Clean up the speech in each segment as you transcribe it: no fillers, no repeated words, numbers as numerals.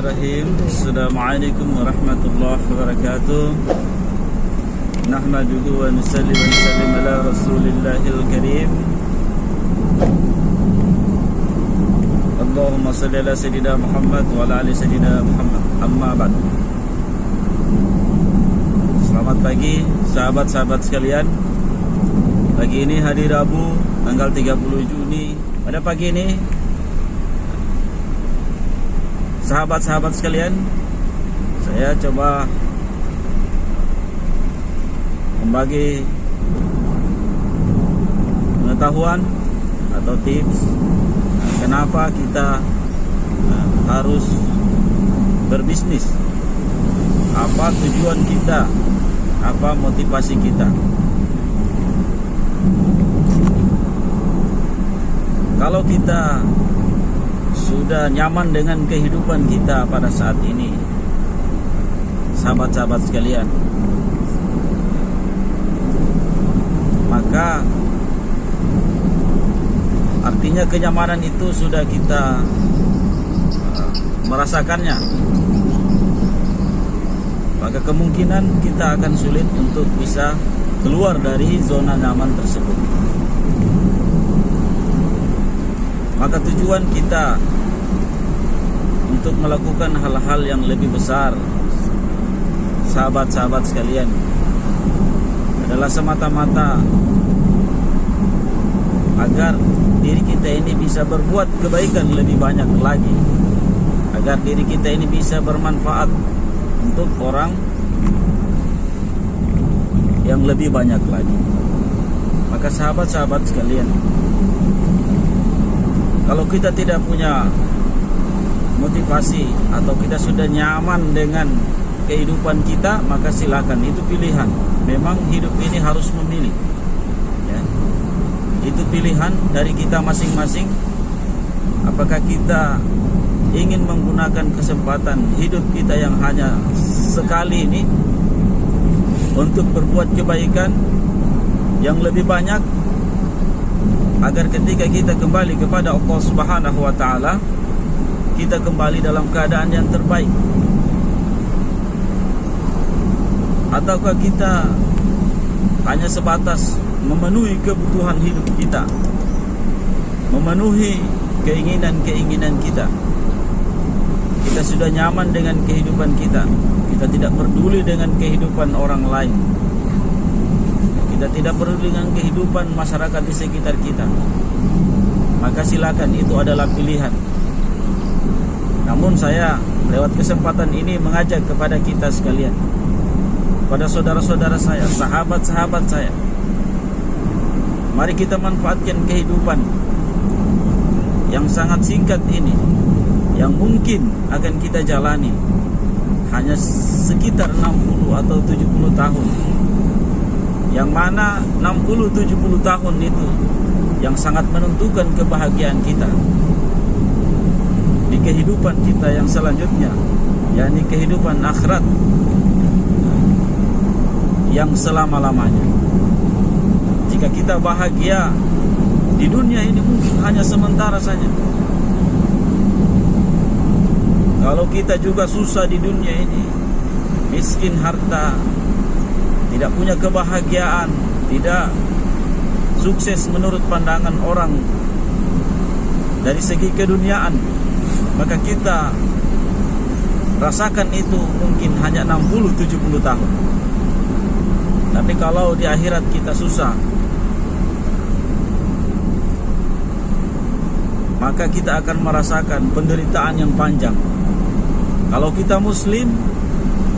Bismillahirrahmanirrahim. Assalamualaikum warahmatullahi wabarakatuh. Nahmaduhu wa nusalli wa nusallim ala rasulillahil karim. Allahumma salli ala sayyidina Muhammad wa ala ali sayyidina Muhammad. Amma ba'd. Selamat pagi sahabat-sahabat sekalian. Pagi ini hari Rabu tanggal 30 Juni. Pada pagi ini sahabat-sahabat sekalian, saya coba membagi pengetahuan atau tips kenapa kita harus berbisnis, apa tujuan kita, apa motivasi kita. Kalau kita sudah nyaman dengan kehidupan kita pada saat ini, sahabat-sahabat sekalian, maka artinya kenyamanan itu sudah kita merasakannya, maka kemungkinan kita akan sulit untuk bisa keluar dari zona nyaman tersebut. Maka tujuan kita untuk melakukan hal-hal yang lebih besar, sahabat-sahabat sekalian, adalah semata-mata agar diri kita ini bisa berbuat kebaikan lebih banyak lagi, agar diri kita ini bisa bermanfaat untuk orang yang lebih banyak lagi. Maka sahabat-sahabat sekalian, kalau kita tidak punya motivasi atau kita sudah nyaman dengan kehidupan kita, maka silakan, itu pilihan. Memang hidup ini harus memilih, ya. Itu pilihan dari kita masing-masing. Apakah kita ingin menggunakan kesempatan hidup kita yang hanya sekali ini untuk berbuat kebaikan yang lebih banyak, agar ketika kita kembali kepada Allah Subhanahu wa taala, kita kembali dalam keadaan yang terbaik? Ataukah kita hanya sebatas memenuhi kebutuhan hidup kita, memenuhi keinginan-keinginan kita? Kita sudah nyaman dengan kehidupan kita, kita tidak peduli dengan kehidupan orang lain, kita tidak peduli dengan kehidupan masyarakat di sekitar kita. Maka silakan, itu adalah pilihan. Namun saya lewat kesempatan ini mengajak kepada kita sekalian, pada saudara-saudara saya, sahabat-sahabat saya, mari kita manfaatkan kehidupan yang sangat singkat ini, yang mungkin akan kita jalani hanya sekitar 60 atau 70 tahun. Yang mana 60-70 tahun itu yang sangat menentukan kebahagiaan kita di kehidupan kita yang selanjutnya, yakni kehidupan akhirat yang selama-lamanya. Jika kita bahagia di dunia ini, mungkin hanya sementara saja. Kalau kita juga susah di dunia ini, miskin harta, tidak punya kebahagiaan, tidak sukses menurut pandangan orang dari segi keduniaan, maka kita rasakan itu mungkin hanya 60-70 tahun. Tapi kalau di akhirat kita susah, maka kita akan merasakan penderitaan yang panjang. Kalau kita muslim,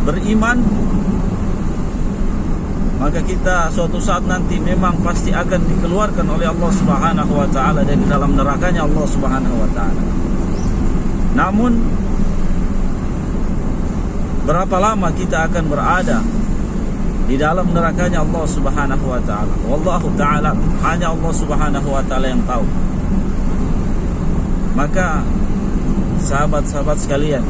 beriman, maka kita suatu saat nanti memang pasti akan dikeluarkan oleh Allah Subhanahu wa taala dari dalam nerakanya Allah Subhanahu wa taala. Namun berapa lama kita akan berada di dalam nerakanya Allah Subhanahu wa taala? Wallahu taala, hanya Allah Subhanahu wa taala yang tahu. Maka sahabat-sahabat sekalian,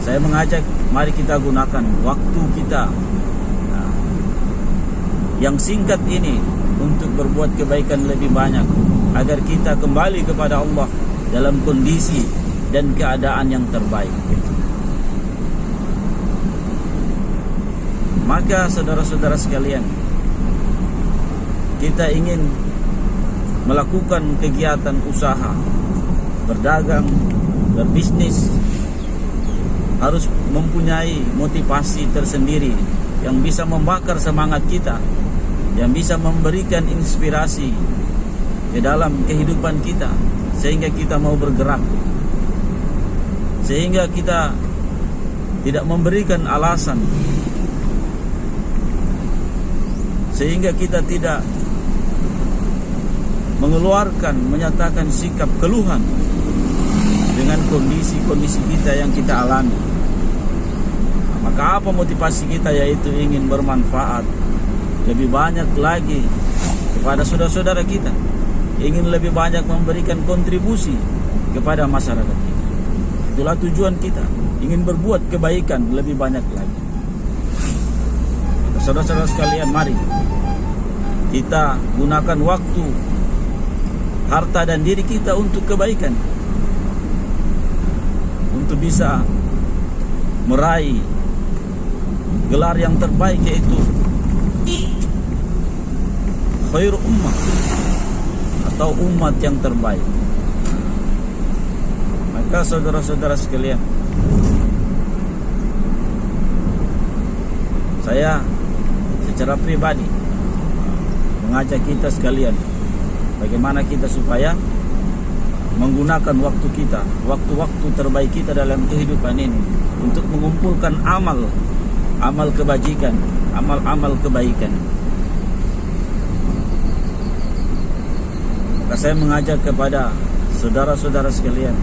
saya mengajak, mari kita gunakan waktu kita yang singkat ini untuk berbuat kebaikan lebih banyak, agar kita kembali kepada Allah dalam kondisi dan keadaan yang terbaik. Maka saudara-saudara sekalian, kita ingin melakukan kegiatan usaha, berdagang, berbisnis, harus mempunyai motivasi tersendiri yang bisa membakar semangat kita, yang bisa memberikan inspirasi ke dalam kehidupan kita, sehingga kita mau bergerak, sehingga kita tidak memberikan alasan, sehingga kita tidak menyatakan sikap keluhan dengan kondisi-kondisi kita yang kita alami. Maka apa motivasi kita? Yaitu ingin bermanfaat lebih banyak lagi kepada saudara-saudara kita, ingin lebih banyak memberikan kontribusi kepada masyarakat kita. Itulah tujuan kita, ingin berbuat kebaikan lebih banyak lagi. Saudara-saudara sekalian, mari kita gunakan waktu, harta dan diri kita untuk kebaikan, untuk bisa meraih gelar yang terbaik, yaitu khair ummah, atau umat yang terbaik. Maka saudara-saudara sekalian, saya secara pribadi mengajak kita sekalian bagaimana kita supaya menggunakan waktu kita, waktu-waktu terbaik kita dalam kehidupan ini untuk mengumpulkan amal kebajikan, amal kebaikan. Maka saya mengajak kepada saudara-saudara sekalian,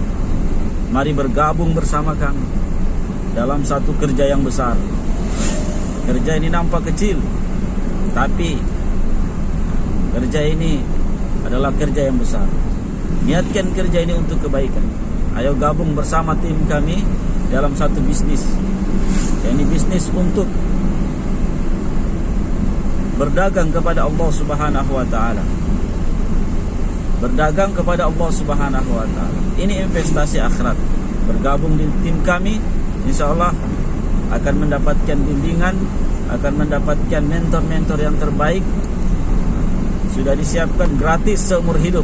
mari bergabung bersama kami dalam satu kerja yang besar. Kerja ini nampak kecil, tapi kerja ini adalah kerja yang besar. Niatkan kerja ini untuk kebaikan. Ayo gabung bersama tim kami dalam satu bisnis. Ini bisnis untuk berdagang kepada Allah Subhanahu wa taala. Berdagang kepada Allah Subhanahu wa taala. Ini investasi akhirat. Bergabung di tim kami, insyaallah akan mendapatkan bimbingan, akan mendapatkan mentor-mentor yang terbaik. Sudah disiapkan gratis seumur hidup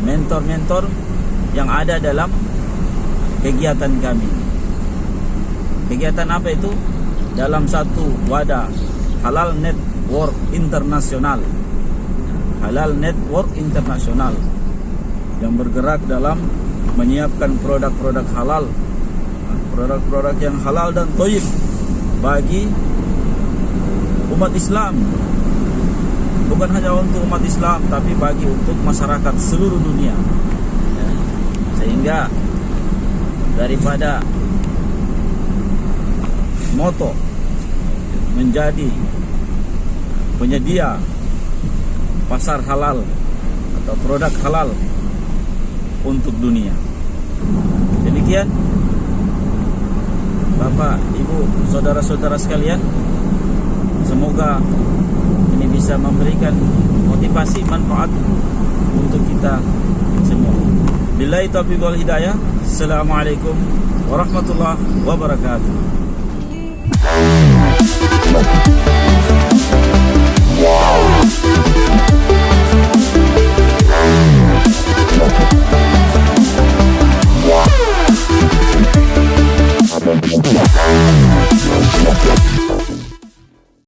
mentor-mentor yang ada dalam kegiatan kami. Kegiatan apa itu? Dalam satu wadah Halal Network Internasional, Halal Network Internasional, yang bergerak dalam menyiapkan produk-produk halal, produk-produk yang halal dan thayyib bagi umat Islam. Bukan hanya untuk umat Islam, tapi bagi untuk masyarakat seluruh dunia. Sehingga daripada moto menjadi penyedia pasar halal atau produk halal untuk dunia. Demikian Bapak, Ibu, saudara-saudara sekalian, semoga ini bisa memberikan motivasi, manfaat untuk kita semua. Billahi taufiq wal hidayah. Assalamualaikum warahmatullahi wabarakatuh. Wow.